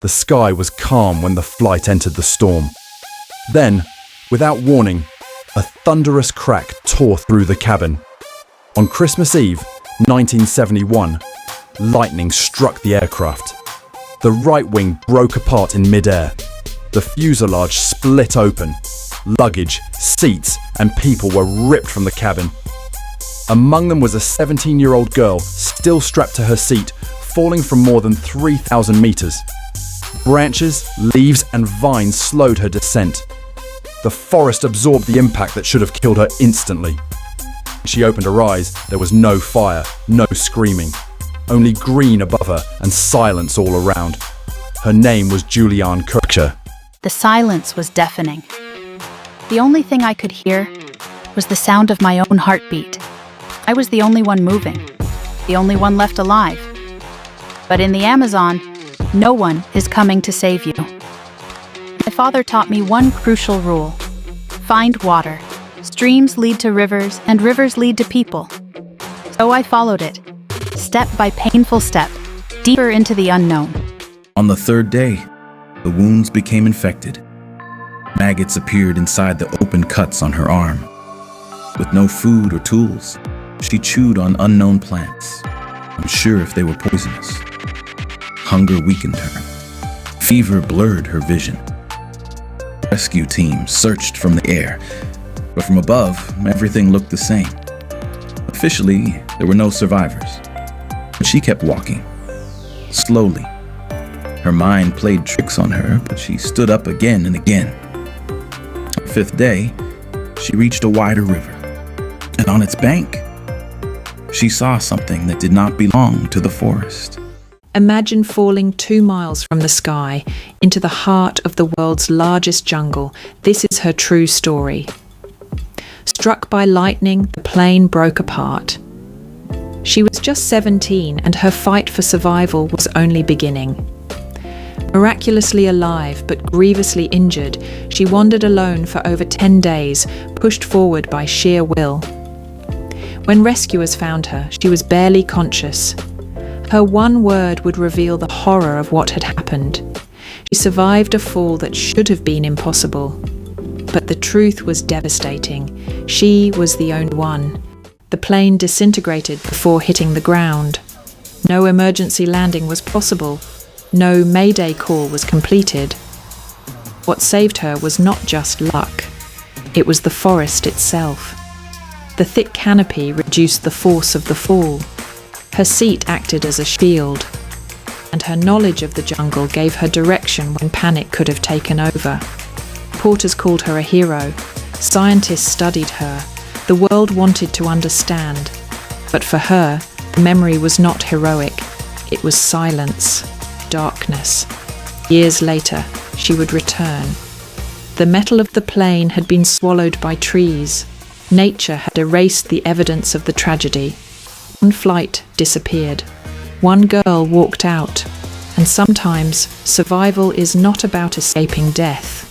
The sky was calm when the flight entered the storm. Then, without warning, a thunderous crack tore through the cabin. On Christmas Eve, 1971, lightning struck the aircraft. The right wing broke apart in mid-air. The fuselage split open. Luggage, seats, and people were ripped from the cabin. Among them was a 17-year-old girl still strapped to her seat, falling from more than 3,000 meters. Branches, leaves, and vines slowed her descent. The forest absorbed the impact that should have killed her instantly. When she opened her eyes, there was no fire, no screaming. Only green above her and silence all around. Her name was Julianne Kircher. The silence was deafening. The only thing I could hear was the sound of my own heartbeat. I was the only one moving, the only one left alive. But in the Amazon, no one is coming to save you. My father taught me one crucial rule: find water. Streams lead to rivers, and rivers lead to people. So I followed it, step by painful step, deeper into the unknown. On the third day, the wounds became infected. Maggots appeared inside the open cuts on her arm. With no food or tools, she chewed on unknown plants, unsure if they were poisonous. Hunger weakened her. Fever blurred her vision. Rescue teams searched from the air, but from above, everything looked the same. Officially, there were no survivors, but she kept walking, slowly. Her mind played tricks on her, but she stood up again and again. On the fifth day, she reached a wider river, and on its bank, she saw something that did not belong to the forest. Imagine falling 2 miles from the sky into the heart of the world's largest jungle. This is her true story. Struck by lightning, the plane broke apart. She was just 17, and her fight for survival was only beginning. Miraculously alive but grievously injured, she wandered alone for over 10 days, pushed forward by sheer will. When rescuers found her, she was barely conscious. Her one word would reveal the horror of what had happened. She survived a fall that should have been impossible. But the truth was devastating. She was the only one. The plane disintegrated before hitting the ground. No emergency landing was possible. No Mayday call was completed. What saved her was not just luck. It was the forest itself. The thick canopy reduced the force of the fall. Her seat acted as a shield, and her knowledge of the jungle gave her direction when panic could have taken over. Reporters called her a hero. Scientists studied her. The world wanted to understand. But for her, the memory was not heroic. It was silence, darkness. Years later, she would return. The metal of the plane had been swallowed by trees. Nature had erased the evidence of the tragedy. One flight disappeared. One girl walked out. And sometimes, survival is not about escaping death.